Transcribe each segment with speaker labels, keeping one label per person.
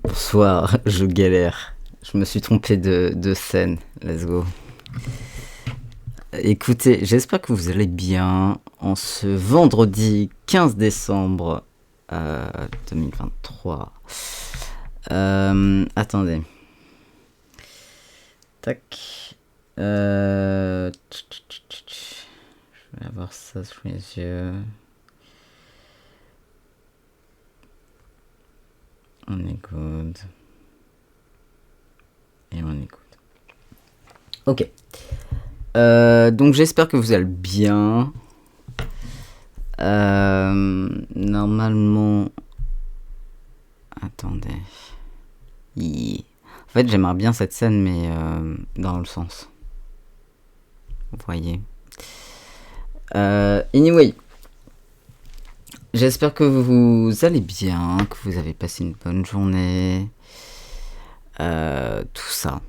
Speaker 1: Bonsoir, je galère. Je me suis trompé de scène. Let's go. Écoutez, j'espère que vous allez bien en ce vendredi 15 décembre 2023. Attendez. Tac. Je vais avoir ça sous les yeux. On est good. Et on est good. Ok. Donc j'espère que vous allez bien. Normalement... Attendez. En fait, j'aimerais bien cette scène, mais dans le sens. Vous voyez. Anyway. J'espère que vous allez bien, que vous avez passé une bonne journée. Tout ça.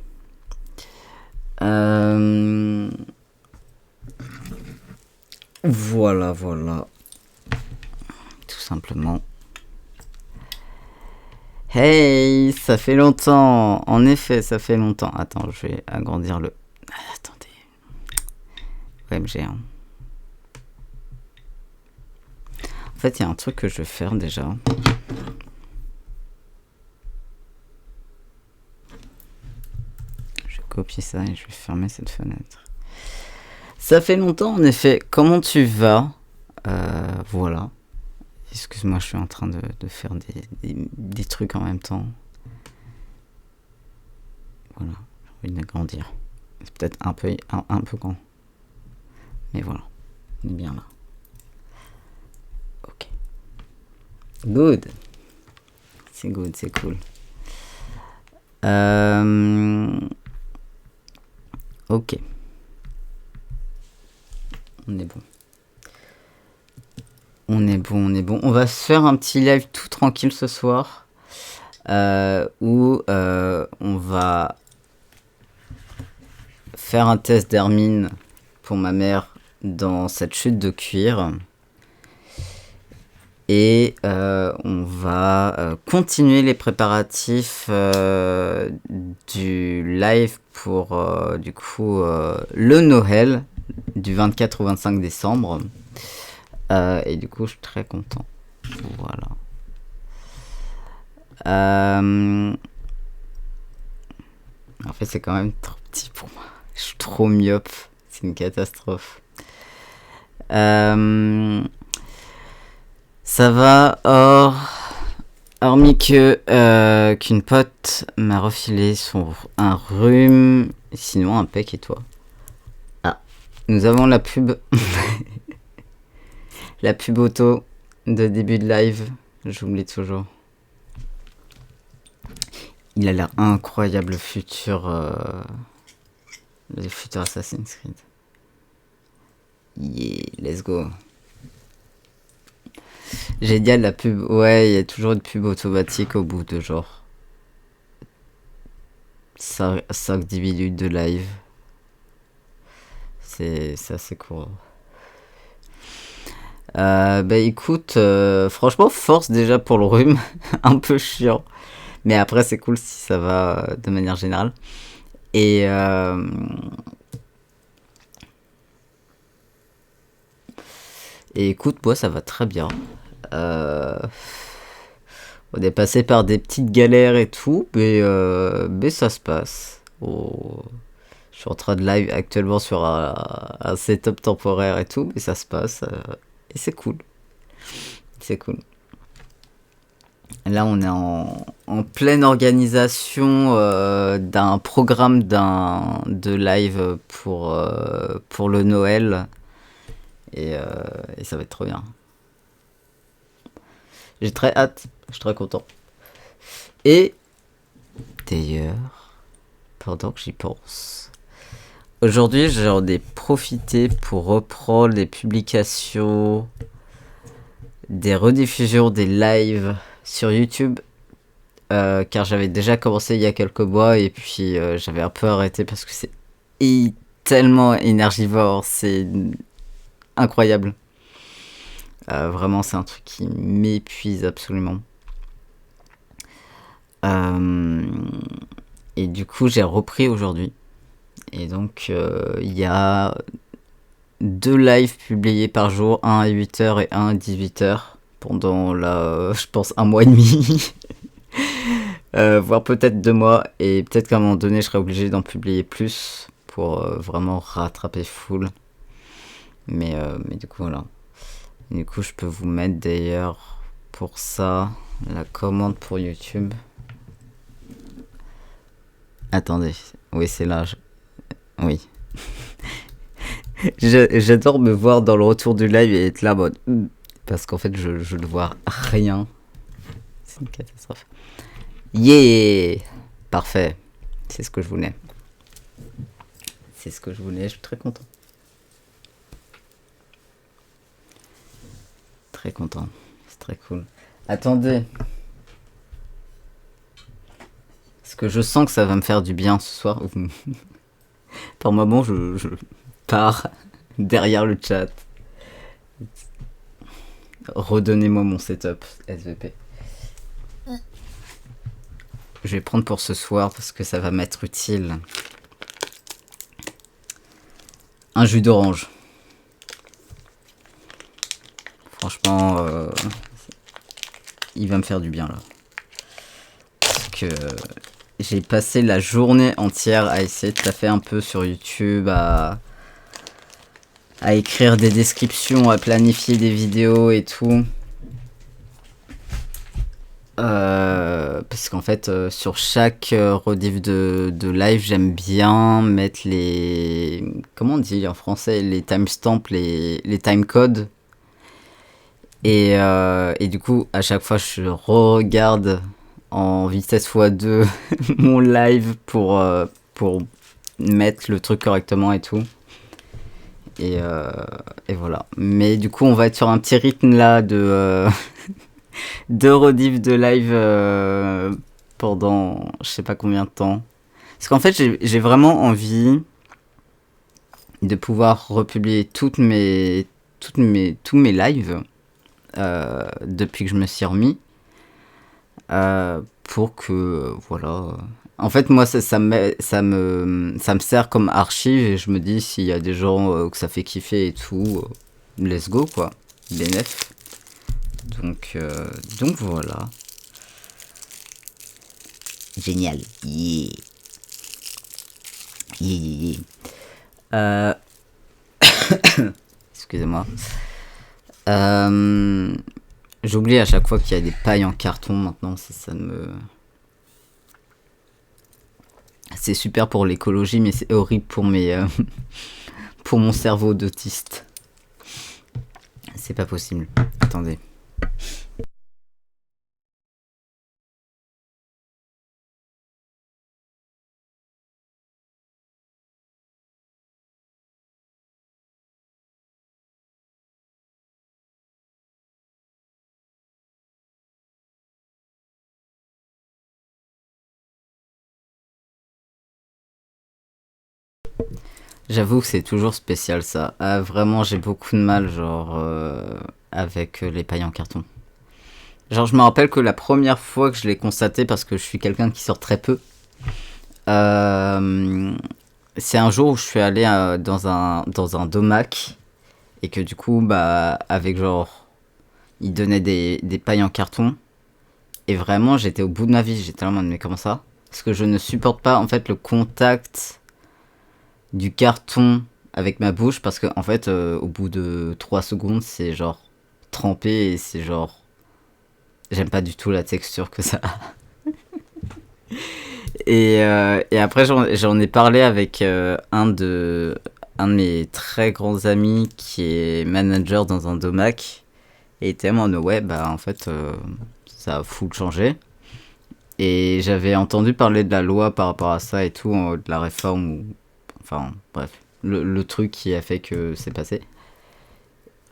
Speaker 1: Voilà. Tout simplement. Hey, ça fait longtemps. En effet, ça fait longtemps. Attends, je vais agrandir le... Attendez. OMG. Hein. En fait, il y a un truc que je vais faire déjà. Je vais copier ça et je vais fermer cette fenêtre. Ça fait longtemps, en effet. Comment tu vas? Voilà. Excuse-moi, je suis en train de faire des trucs en même temps. Voilà, j'ai envie d'agrandir. C'est peut-être un peu grand. Mais voilà, on est bien là. Ok. Good. C'est good, c'est cool. Ok. On est bon. On est bon. On va se faire un petit live tout tranquille ce soir. Où on va faire un test d'hermine pour ma mère dans cette chute de cuir. Et on va continuer les préparatifs du live pour du coup le Noël du 24 au 25 décembre. Et du coup, je suis très content. Voilà. En fait, c'est quand même trop petit pour moi. Je suis trop myope. C'est une catastrophe. Ça va, hormis que qu'une pote m'a refilé un rhume, sinon impec. Et toi? Ah, nous avons la pub, la pub auto de début de live. J'oublie toujours. Il a l'air incroyable le futur Assassin's Creed. Yeah, let's go. J'ai dit à la pub, ouais, il y a toujours une pub automatique au bout de genre 5-10 minutes de live. C'est assez court. Bah écoute, franchement, force déjà pour le rhume, un peu chiant. Mais après, c'est cool si ça va de manière générale. Et écoute, moi, ça va très bien. On est passé par des petites galères et tout, mais ça se passe. Oh, je suis en train de live actuellement sur un setup temporaire et tout, mais ça se passe. Et c'est cool. C'est cool. Là, on est en pleine organisation d'un programme de live pour le Noël. Et ça va être trop bien. J'ai très hâte. Je suis très content. Et d'ailleurs, pendant que j'y pense, aujourd'hui, j'en ai profité pour reprendre les publications des rediffusions des lives sur YouTube. Car j'avais déjà commencé il y a quelques mois et puis j'avais un peu arrêté parce que c'est tellement énergivore, c'est incroyable. Vraiment, c'est un truc qui m'épuise absolument. Euh, et du coup, j'ai repris aujourd'hui. Et donc, il y a 2 lives publiés par jour, un à 8h et un à 18h, pendant je pense, un mois et demi. Voire peut-être 2 mois. Et peut-être qu'à un moment donné, je serai obligé d'en publier plus pour vraiment rattraper full. Mais du coup, voilà. Du coup, je peux vous mettre d'ailleurs pour ça la commande pour YouTube. Attendez. Oui, c'est là. Oui. J'adore me voir dans le retour du live et être là en mode. Parce qu'en fait, je ne vois rien. C'est une catastrophe. Yeah! Parfait. C'est ce que je voulais. C'est ce que je voulais. Je suis très content. Très content. C'est très cool. Attendez. Parce que je sens que ça va me faire du bien ce soir. Par moment, je pars derrière le chat. Redonnez-moi mon setup SVP. Je vais prendre pour ce soir parce que ça va m'être utile. Un jus d'orange. Franchement, il va me faire du bien là. Parce que j'ai passé la journée entière à essayer de taffer un peu sur YouTube, à écrire des descriptions, à planifier des vidéos et tout. Parce qu'en fait, sur chaque rediff de live, j'aime bien mettre les... Comment on dit en français? Les timestamps, les timecodes. Et du coup, à chaque fois, je regarde en vitesse x2 mon live pour mettre le truc correctement et tout. Et voilà. Mais du coup, on va être sur un petit rythme là de rediff de live pendant je sais pas combien de temps. Parce qu'en fait, j'ai vraiment envie de pouvoir republier tous mes lives depuis que je me suis remis. Pour que voilà. En fait, moi, ça me sert comme archive et je me dis s'il y a des gens que ça fait kiffer et tout, let's go quoi. Bénef. Donc voilà. Génial. Yeah. Yeah, yeah, yeah. Excusez-moi. J'oublie à chaque fois qu'il y a des pailles en carton maintenant, ça me... C'est super pour l'écologie, mais c'est horrible pour pour mon cerveau d'autiste. C'est pas possible. Attendez. J'avoue que c'est toujours spécial ça. Ah, vraiment, j'ai beaucoup de mal, genre, avec les pailles en carton. Genre, je me rappelle que la première fois que je l'ai constaté, parce que je suis quelqu'un qui sort très peu, c'est un jour où je suis allé dans un domac, et que du coup, bah, avec genre, ils donnaient des pailles en carton, et vraiment, j'étais au bout de ma vie, j'étais en mode, mais comment ça? Parce que je ne supporte pas, en fait, le contact du carton avec ma bouche parce que en fait au bout de 3 secondes c'est genre trempé et c'est genre j'aime pas du tout la texture que ça a. Et après j'en ai parlé avec un de mes très grands amis qui est manager dans un domac et il était en mode ouais bah en fait ça a full changé. Et j'avais entendu parler de la loi par rapport à ça et tout, de la réforme ou enfin bref, le truc qui a fait que c'est passé.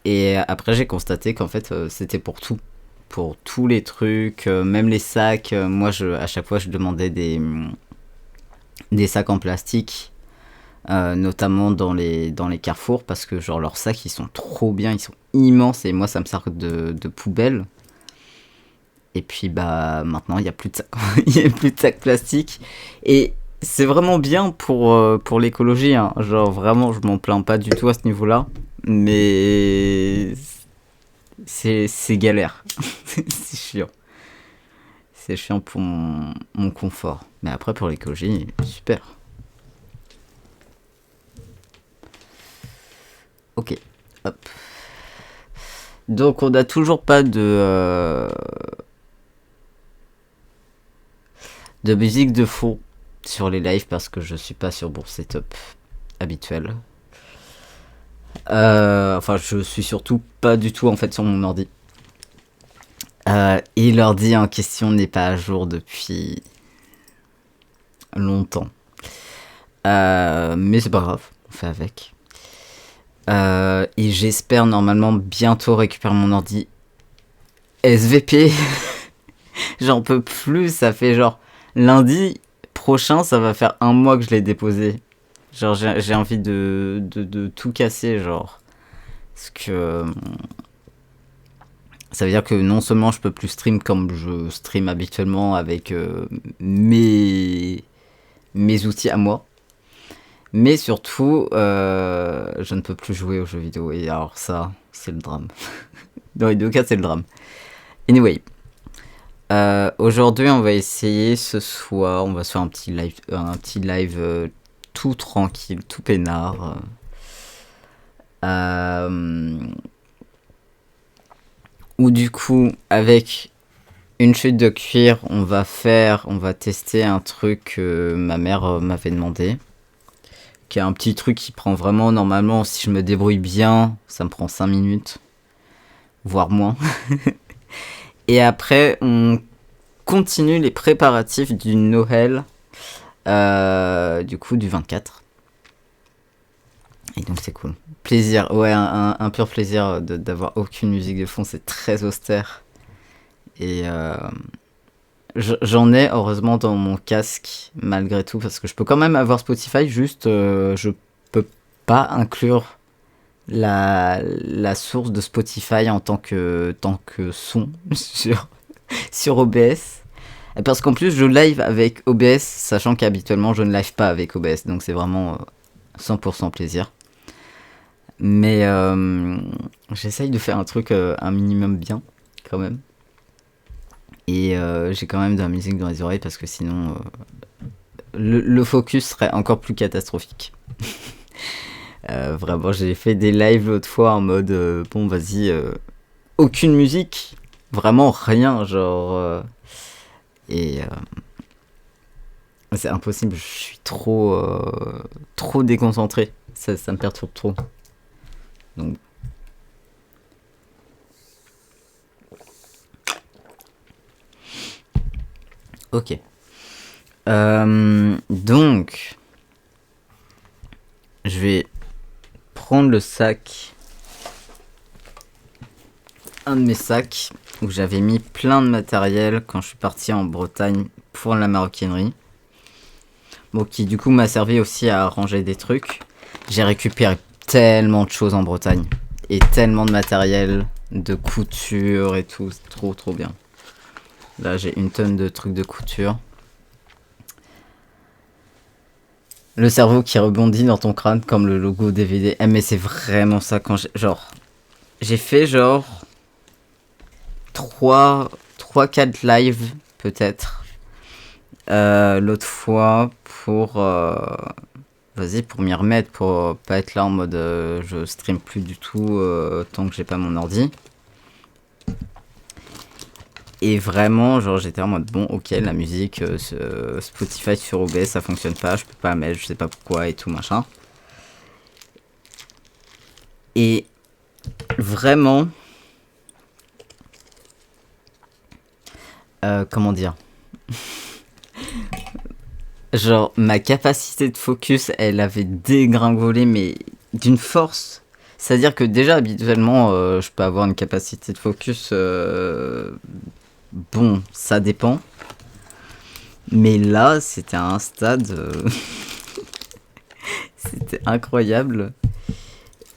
Speaker 1: Et après j'ai constaté qu'en fait c'était pour tout. Pour tous les trucs, même les sacs. Moi à chaque fois je demandais des sacs en plastique. Notamment dans les carrefours parce que genre leurs sacs ils sont trop bien, ils sont immenses et moi ça me sert de poubelle. Et puis bah maintenant il y a plus de sac, il y a plus de sacs plastiques. Et c'est vraiment bien pour l'écologie, hein. Genre vraiment je m'en plains pas du tout à ce niveau-là. Mais c'est galère. C'est chiant. C'est chiant pour mon confort. Mais après pour l'écologie, super. Ok, hop. Donc on n'a toujours pas de musique de fond sur les lives parce que je suis pas sur mon setup habituel. Enfin, je suis surtout pas du tout en fait sur mon ordi. Et l'ordi en question n'est pas à jour depuis longtemps. Mais c'est pas grave, on fait avec. Et j'espère normalement bientôt récupérer mon ordi SVP. J'en peux plus, ça fait genre lundi prochain, ça va faire un mois que je l'ai déposé. Genre j'ai envie de tout casser, genre. Parce que ça veut dire que non seulement je peux plus stream comme je stream habituellement avec mes outils à moi, mais surtout je ne peux plus jouer aux jeux vidéo. Et alors ça, c'est le drame. Dans les deux cas, c'est le drame. Anyway. Aujourd'hui, on va essayer ce soir, on va se faire un petit live tout tranquille, tout peinard. Où du coup, avec une chute de cuir, on va tester un truc que ma mère m'avait demandé. Qui est un petit truc qui prend vraiment, normalement, si je me débrouille bien, ça me prend 5 minutes. Voire moins. Et après, on continue les préparatifs du Noël, du coup, du 24. Et donc, c'est cool. Plaisir, ouais, un pur plaisir d'avoir aucune musique de fond, c'est très austère. Et j'en ai, heureusement, dans mon casque, malgré tout, parce que je peux quand même avoir Spotify, juste, je peux pas inclure la source de Spotify en tant que son sur OBS. Parce qu'en plus je live avec OBS, sachant qu'habituellement je ne live pas avec OBS, donc c'est vraiment 100% plaisir. Mais j'essaye de faire un truc un minimum bien quand même. Et j'ai quand même de la musique dans les oreilles parce que sinon le focus serait encore plus catastrophique. Vraiment, j'ai fait des lives l'autre fois en mode bon, vas-y, aucune musique, vraiment rien, genre. Et c'est impossible, je suis trop déconcentré, ça me perturbe trop. Donc. Ok. Donc. Je vais prendre le sac, un de mes sacs où j'avais mis plein de matériel quand je suis parti en Bretagne pour la maroquinerie. Bon, qui du coup m'a servi aussi à ranger des trucs. J'ai récupéré tellement de choses en Bretagne et tellement de matériel de couture et tout, c'est trop bien. Là j'ai une tonne de trucs de couture. Le cerveau qui rebondit dans ton crâne comme le logo DVD. Mais c'est vraiment ça quand j'ai fait genre 3-4 lives peut-être l'autre fois pour pour m'y remettre, pour pas être là en mode je stream plus du tout tant que j'ai pas mon ordi. Et vraiment, genre, j'étais en mode, bon, ok, la musique, Spotify sur OBS, ça fonctionne pas, je peux pas mettre, je sais pas pourquoi et tout, machin. Et vraiment, comment dire genre, ma capacité de focus, elle avait dégringolé, mais d'une force. C'est-à-dire que déjà, habituellement, je peux avoir une capacité de focus... Bon, ça dépend. Mais là, c'était à un stade... c'était incroyable.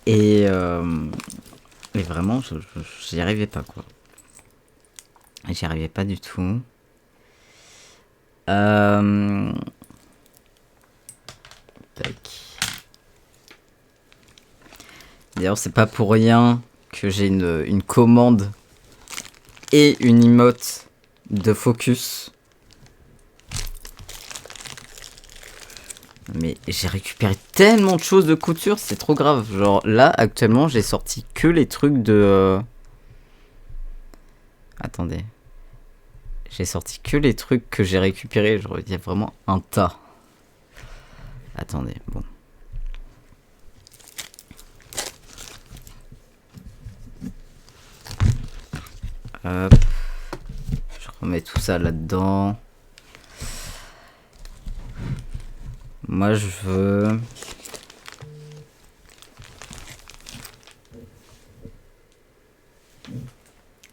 Speaker 1: Et vraiment, j'y arrivais pas, quoi. J'y arrivais pas du tout. Tac. D'ailleurs, c'est pas pour rien que j'ai une commande et une emote de focus. Mais j'ai récupéré tellement de choses de couture, c'est trop grave. Genre là, actuellement, j'ai sorti que les trucs de... Attendez. J'ai sorti que les trucs que j'ai récupérés. Genre, il y a vraiment un tas. Attendez, bon. Hop. Je remets tout ça là-dedans. Moi, je veux...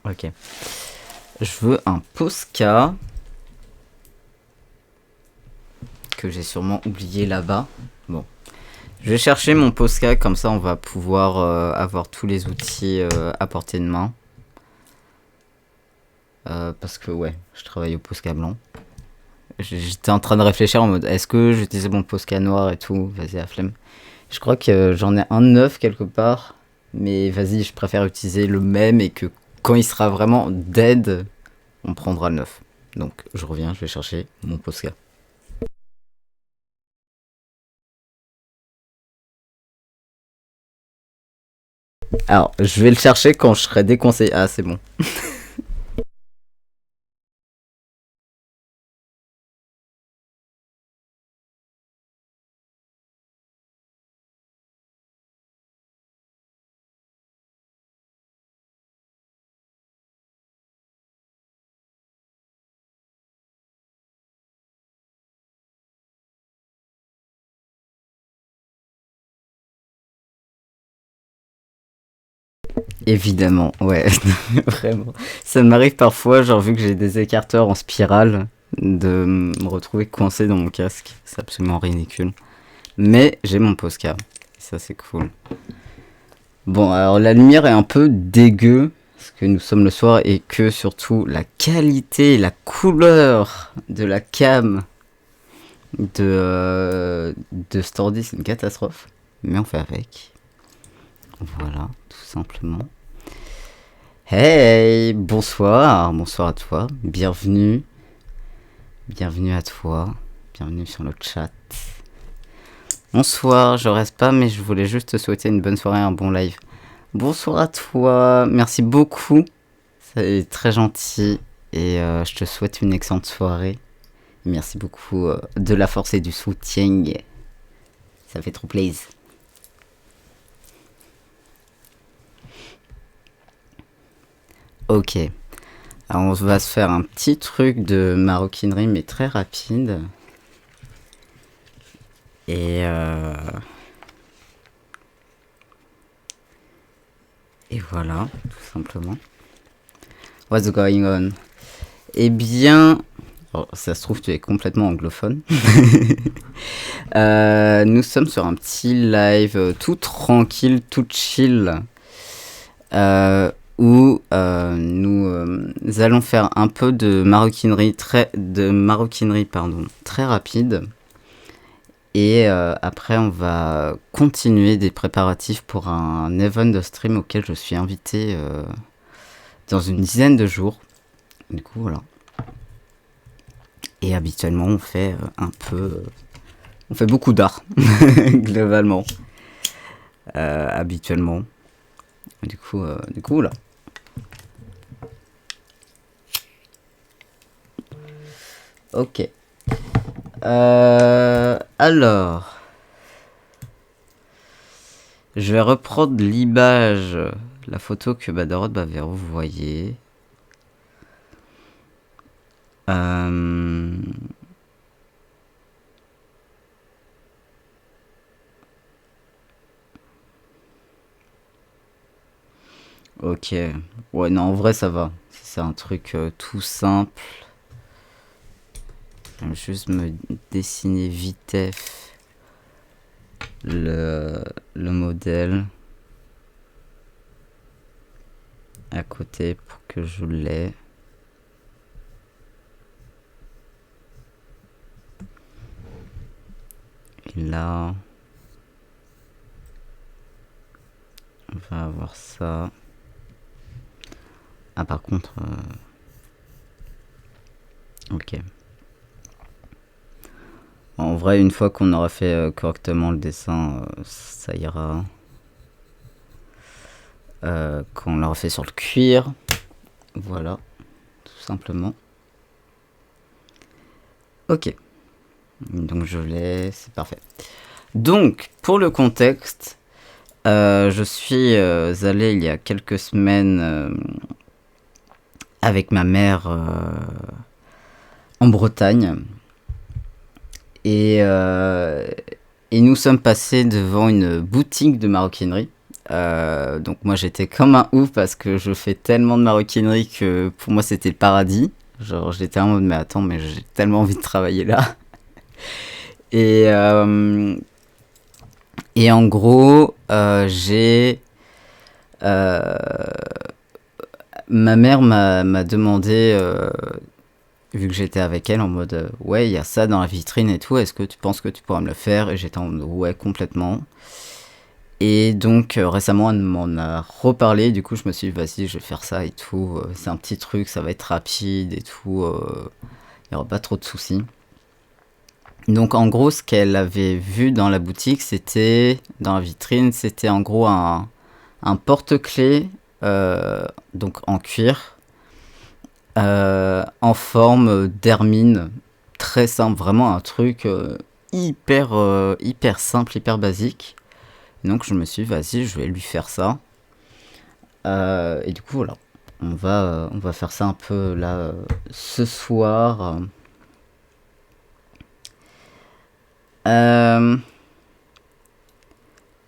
Speaker 1: Ok. Je veux un Posca. Que j'ai sûrement oublié là-bas. Bon. Je vais chercher mon Posca, comme ça on va pouvoir avoir tous les outils à portée de main. Parce que ouais, je travaille au Posca blanc. J'étais en train de réfléchir en mode est-ce que j'utilisais mon Posca noir et tout. Vas-y, la flemme. Je crois que j'en ai un neuf quelque part. Mais vas-y, je préfère utiliser le même et que quand il sera vraiment dead, on prendra le neuf. Donc je reviens, je vais chercher mon Posca. Alors, je vais le chercher quand je serai déconseillé. Ah, c'est bon. Évidemment, ouais, vraiment. Ça m'arrive parfois, genre vu que j'ai des écarteurs en spirale, de me retrouver coincé dans mon casque. C'est absolument ridicule. Mais j'ai mon Posca. Ça, c'est cool. Bon, alors la lumière est un peu dégueu, parce que nous sommes le soir, et que surtout la qualité, la couleur de la cam de Stordy, c'est une catastrophe. Mais on fait avec. Voilà, tout simplement. Hey, bonsoir, bonsoir à toi, bienvenue, bienvenue à toi, bienvenue sur le chat. Bonsoir, je reste pas, mais je voulais juste te souhaiter une bonne soirée, un bon live. Bonsoir à toi, merci beaucoup, c'est très gentil, et je te souhaite une excellente soirée. Merci beaucoup de la force et du soutien, ça fait trop plaisir. Ok. Alors on va se faire un petit truc de maroquinerie mais très rapide. Et voilà, tout simplement. What's going on? Eh bien, oh, ça se trouve tu es complètement anglophone. Nous sommes sur un petit live tout tranquille, tout chill. Où nous allons faire un peu de maroquinerie très rapide et après on va continuer des préparatifs pour un event de stream auquel je suis invité dans une dizaine de jours. Du coup voilà. Et habituellement on fait on fait beaucoup d'art globalement habituellement. Du coup voilà. Ok. Alors. Je vais reprendre l'image, la photo que Badorot m'avait envoyée. Ok. Ouais, non, en vrai, ça va. C'est un truc tout simple. Je vais juste me dessiner vitef le modèle à côté pour que je l'ai. Et là, on va avoir ça. Ah, par contre... Ok. En vrai, une fois qu'on aura fait correctement le dessin, ça ira. Quand on l'aura fait sur le cuir. Voilà, tout simplement. Ok. Donc je l'ai, c'est parfait. Donc, pour le contexte, je suis allé il y a quelques semaines avec ma mère en Bretagne. Et nous sommes passés devant une boutique de maroquinerie. Donc moi j'étais comme un ouf parce que je fais tellement de maroquinerie que pour moi c'était le paradis. Genre j'étais en mode mais attends mais j'ai tellement envie de travailler là. Et, euh, et en gros j'ai... ma mère m'a demandé, vu que j'étais avec elle en mode ouais il y a ça dans la vitrine et tout, est-ce que tu penses que tu pourras me le faire? Et j'étais en mode ouais complètement. Et donc récemment elle m'en a reparlé, du coup je me suis dit vas-y je vais faire ça et tout, c'est un petit truc, ça va être rapide et tout, il n'y aura pas trop de soucis. Donc en gros ce qu'elle avait vu dans la boutique, c'était, dans la vitrine, c'était en gros un porte-clés, donc en cuir, en forme d'hermine, très simple, vraiment un truc hyper simple, hyper basique. Donc je me suis dit, vas-y, je vais lui faire ça. Et du coup, voilà. On va faire ça un peu là ce soir. Euh,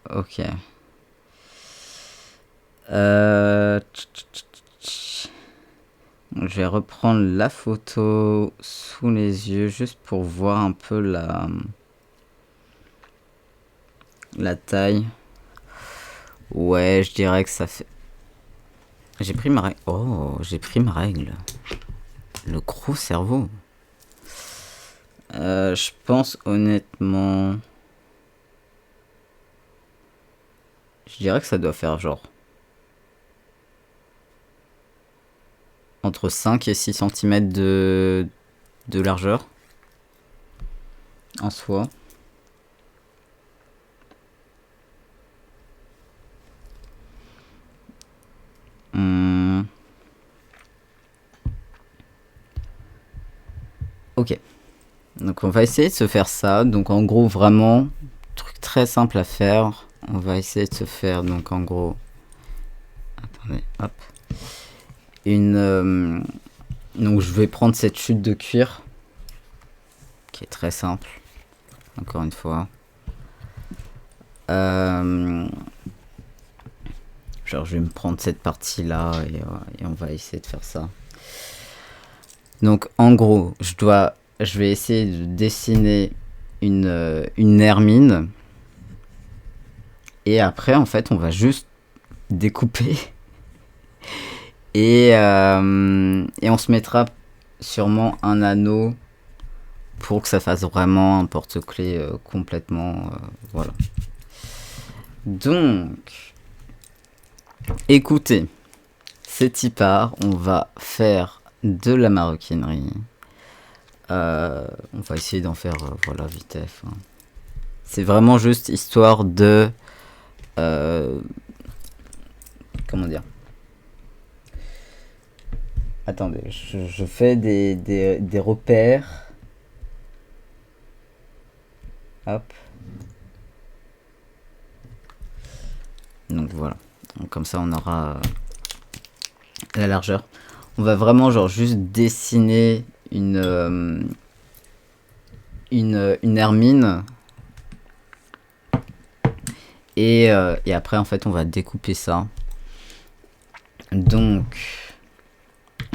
Speaker 1: ok. Je vais reprendre la photo sous les yeux juste pour voir un peu la taille. Ouais, je dirais que ça fait... J'ai pris ma règle. Oh, j'ai pris ma règle. Le gros cerveau. Je pense honnêtement... Je dirais que ça doit faire genre... entre 5 et 6 cm de largeur. En soi. Ok. Donc on va essayer de se faire ça. Donc en gros vraiment, truc très simple à faire. On va essayer de se faire donc en gros... Attendez, hop. Donc je vais prendre cette chute de cuir. Qui est très simple. Encore une fois. Genre je vais me prendre cette partie là et on va essayer de faire ça. Donc en gros, je vais essayer de dessiner une hermine. Et après, en fait, on va juste découper. Et on se mettra sûrement un anneau pour que ça fasse vraiment un porte-clés complètement. Voilà. Donc, écoutez, c'est y part. On va faire de la maroquinerie. On va essayer d'en faire voilà vite fait. C'est vraiment juste histoire de comment dire. Attendez, je fais des repères. Hop. Donc voilà. Donc, comme ça on aura la largeur. On va vraiment genre juste dessiner une hermine. Et après en fait on va découper ça. Donc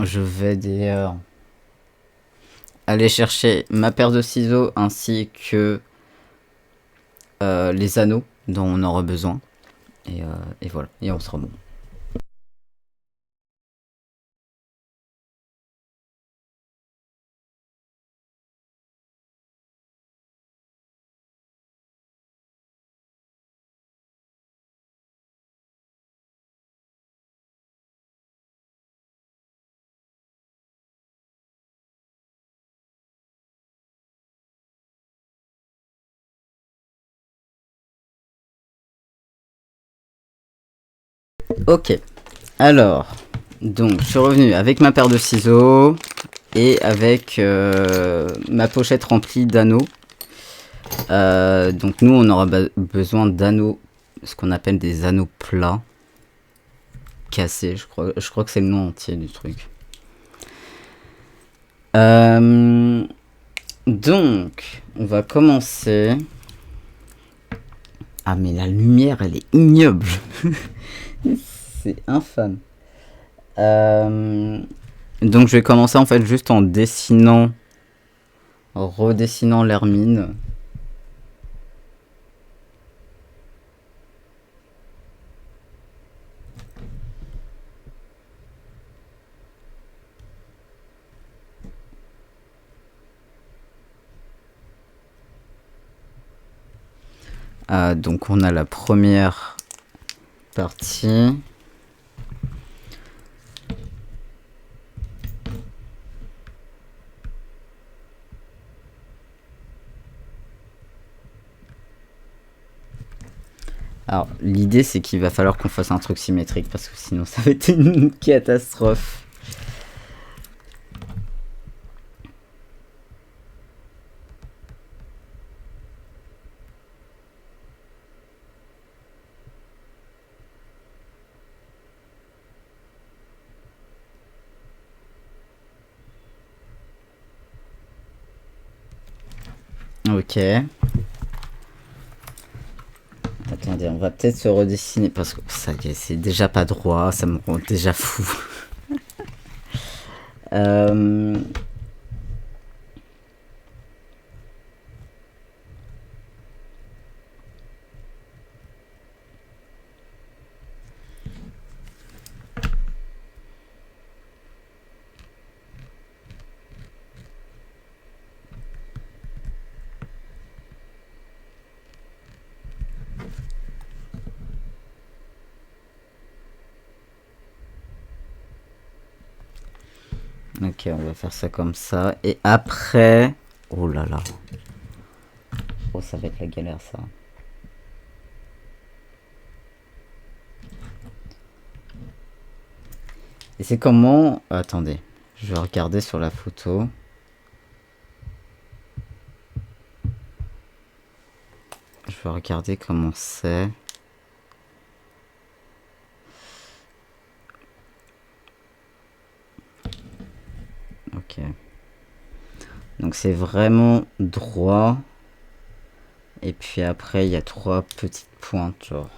Speaker 1: je vais d'ailleurs aller chercher ma paire de ciseaux ainsi que les anneaux dont on aura besoin. Et voilà. Et on sera bon. Ok. Alors, donc, je suis revenu avec ma paire de ciseaux et avec ma pochette remplie d'anneaux. Donc, nous, on aura besoin d'anneaux, ce qu'on appelle des anneaux plats. Cassés, je crois que c'est le nom entier du truc. Donc, on va commencer. Ah, mais la lumière, elle est ignoble. C'est infâme. Donc, je vais commencer en fait juste en dessinant, redessinant l'hermine. Donc, on a la première partie. Alors, l'idée, c'est qu'il va falloir qu'on fasse un truc symétrique parce que sinon, ça va être une catastrophe. Ok. Attendez, on va peut-être se redessiner parce que ça y est, c'est déjà pas droit, ça me rend déjà fou. Ok, on va faire ça comme ça. Et après... Oh là là. Oh, ça va être la galère, ça. Et c'est comment... Attendez, je vais regarder sur la photo. Je vais regarder comment c'est. Ok. Donc c'est vraiment droit. Et puis après, il y a 3 petites pointes, genre.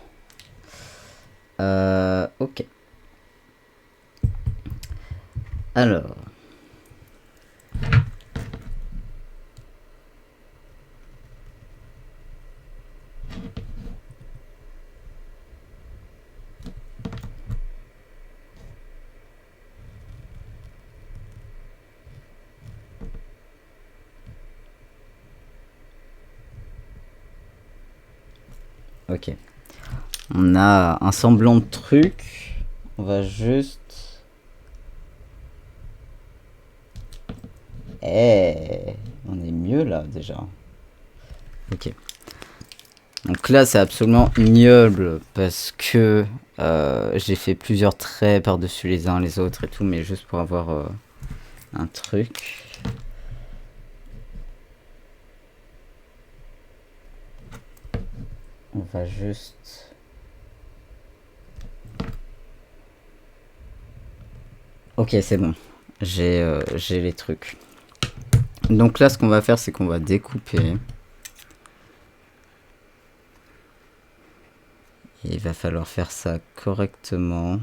Speaker 1: Ok. Alors. Ok. On a un semblant de truc. On va juste... On est mieux là déjà. Ok. Donc là c'est absolument ignoble parce que j'ai fait plusieurs traits par-dessus les uns les autres et tout, mais juste pour avoir un truc. On va juste... Ok, c'est bon. J'ai les trucs. Donc là, ce qu'on va faire, c'est qu'on va découper. Et il va falloir faire ça correctement.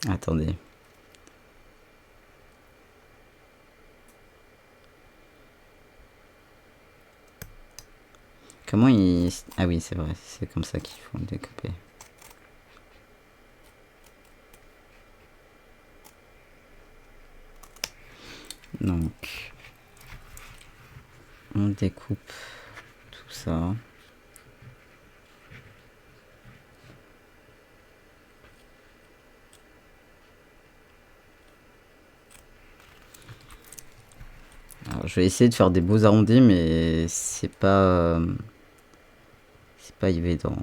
Speaker 1: Attendez. Comment il... Ah oui, c'est vrai. C'est comme ça qu'il faut le découper. Donc... On découpe tout ça. Alors, je vais essayer de faire des beaux arrondis, mais c'est pas pas évident.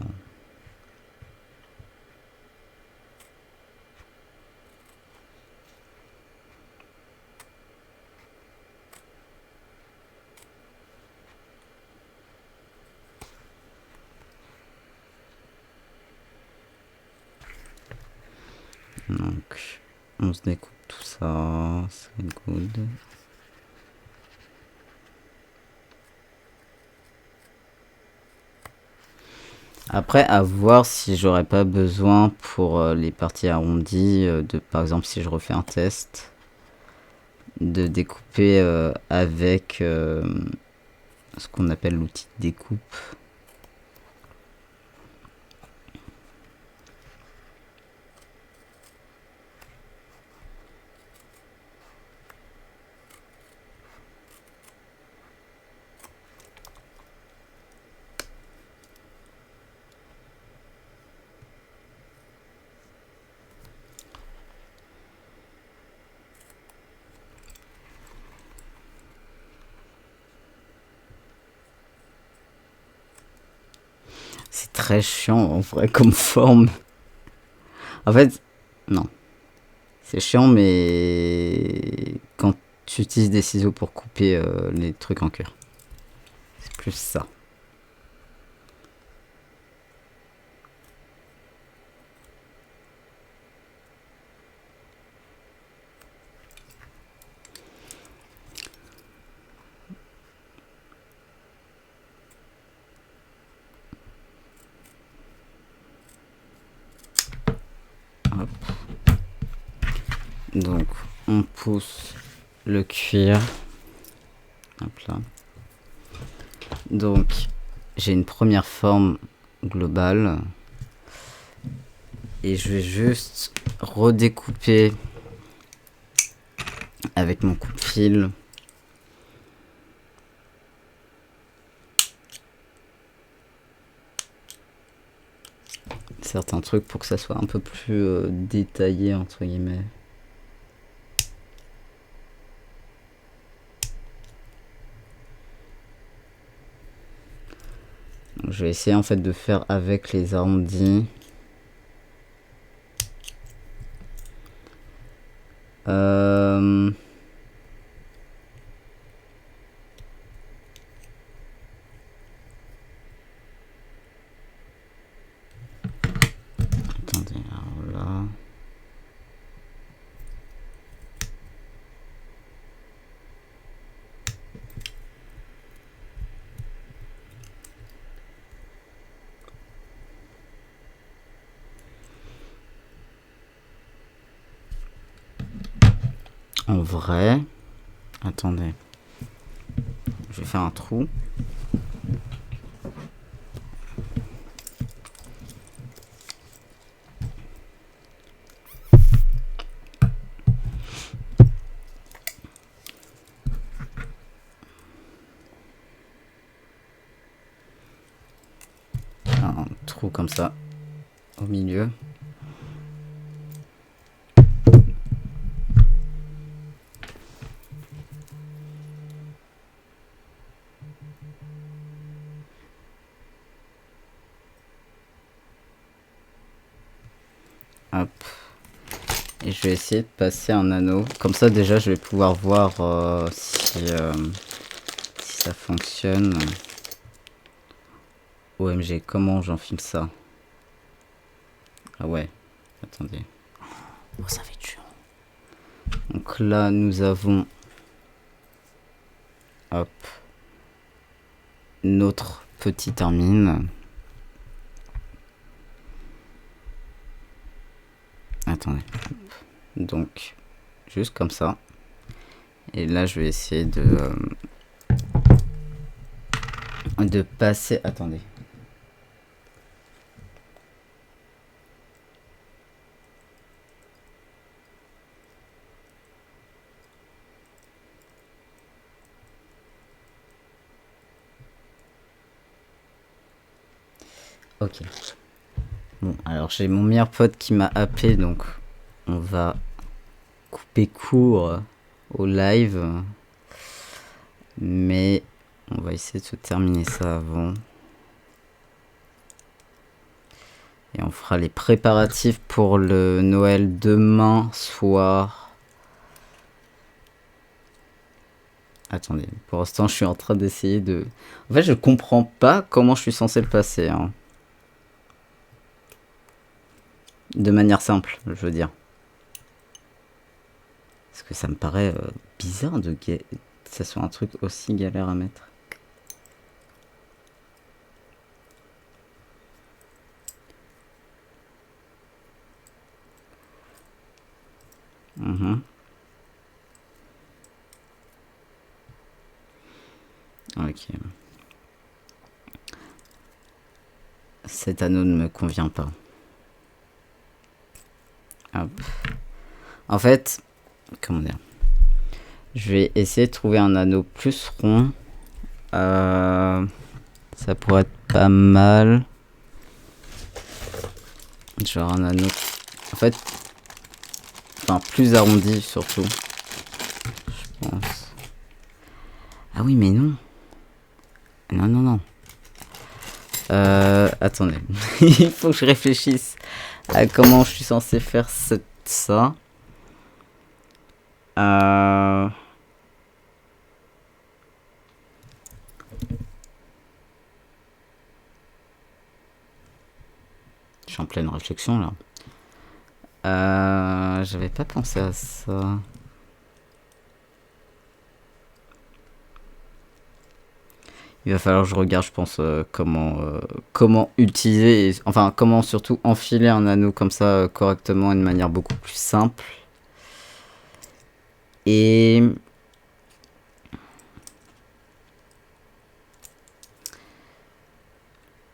Speaker 1: Donc, on se découpe tout ça, c'est good. Après, à voir si j'aurais pas besoin pour les parties arrondies, de par exemple si je refais un test, de découper avec ce qu'on appelle l'outil de découpe. C'est très chiant en vrai comme forme. En fait, non. C'est chiant, mais quand tu utilises des ciseaux pour couper les trucs en cuir. C'est plus ça. Hop. Donc, on pousse le cuir. Hop là. Donc, j'ai une première forme globale. Et je vais juste redécouper avec mon coupe-fil. Certains trucs pour que ça soit un peu plus détaillé entre guillemets. Donc, je vais essayer en fait de faire avec les arrondis. Attendez, alors là. En vrai, attendez, je vais faire un trou. Un trou comme ça au milieu. Hop. Et je vais essayer de passer un anneau. Comme ça déjà je vais pouvoir voir si ça fonctionne. OMG, comment j'enfile ça? Ah ouais, attendez. Oh, ça va être chiant. Donc là nous avons... Hop. Notre petite hermine. Attendez. Donc, juste comme ça. Et là, je vais essayer de passer... Attendez. Ok. Bon, alors j'ai mon meilleur pote qui m'a appelé, donc on va couper court au live. Mais on va essayer de se terminer ça avant. fera les préparatifs pour le Noël demain soir. Attendez, pour l'instant, je suis en train d'essayer de... En fait, je comprends pas comment je suis censé le passer. Hein. De manière simple, je veux dire. Parce que ça me paraît bizarre que ça soit un truc aussi galère à mettre. Ok. Cet anneau ne me convient pas. Hop. En fait, comment dire? Je vais essayer de trouver un anneau plus rond. Ça pourrait être pas mal. Genre un anneau... En fait... Enfin, plus arrondi surtout. Je pense. Ah oui, mais non. Non. Attendez. Il faut que je réfléchisse à comment je suis censé faire ça. Je suis en pleine réflexion là. J'avais pas pensé à ça. Il va falloir que je regarde, je pense, comment utiliser, enfin comment surtout enfiler un anneau comme ça correctement d'une manière beaucoup plus simple. Et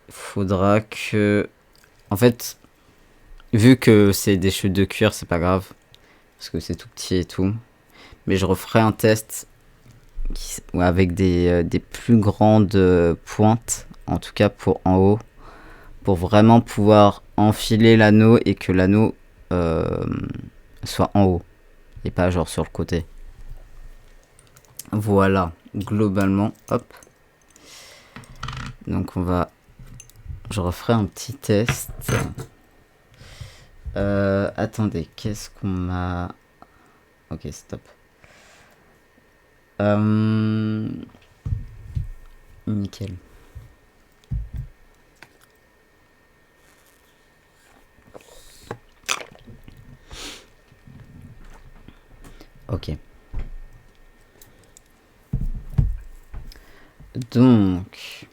Speaker 1: faudra que, en fait, vu que c'est des chutes de cuir, c'est pas grave parce que c'est tout petit et tout. Mais je referai un test avec des plus grandes pointes, en tout cas pour en haut, pour vraiment pouvoir enfiler l'anneau et que l'anneau soit en haut et pas genre sur le côté. Voilà, globalement, hop. Donc je referai un petit test. Attendez, qu'est-ce qu'on m'a... Ok, stop. Nickel. Ok. Donc...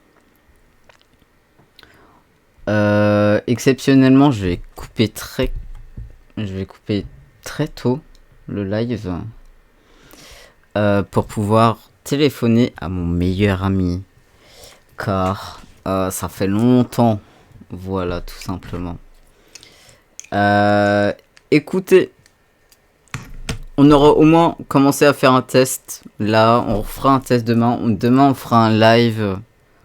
Speaker 1: exceptionnellement, je vais couper très tôt le live pour pouvoir téléphoner à mon meilleur ami, car ça fait longtemps, voilà, tout simplement. Écoutez, on aura au moins commencé à faire un test. Là, on fera un test demain. Demain, on fera un live. En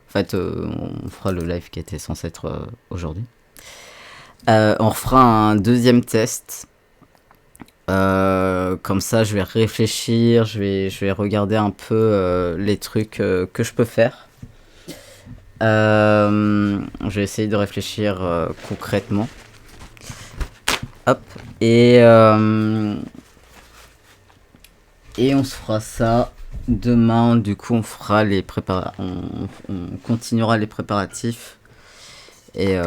Speaker 1: fait, on fera le live qui était censé être aujourd'hui. On refera un deuxième test. Comme ça, je vais réfléchir. Je vais regarder un peu les trucs que je peux faire. Je vais essayer de réfléchir concrètement. Hop. Et on se fera ça demain. Du coup, on fera les on continuera les préparatifs. Et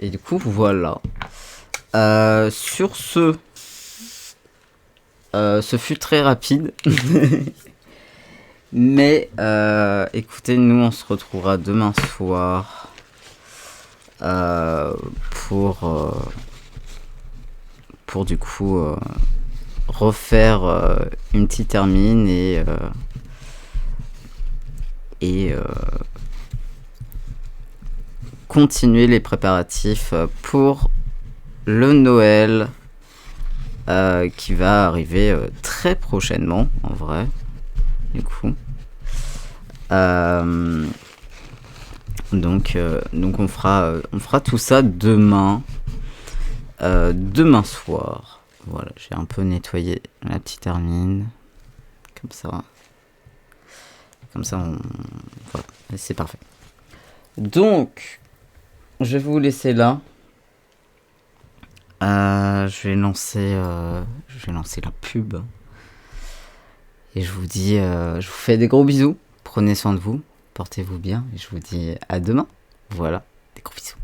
Speaker 1: du coup, voilà. Sur ce fut très rapide. Mais écoutez, nous on se retrouvera demain soir pour du coup refaire une petite hermine et continuer les préparatifs pour le Noël qui va arriver très prochainement en vrai. Du coup, donc on fera tout ça demain soir. Voilà, j'ai un peu nettoyé la petite hermine comme ça, voilà, c'est parfait. Donc je vais vous laisser là. Je vais lancer la pub. Et je vous dis, je vous fais des gros bisous. Prenez soin de vous, portez-vous bien. Et je vous dis à demain. Voilà, des gros bisous.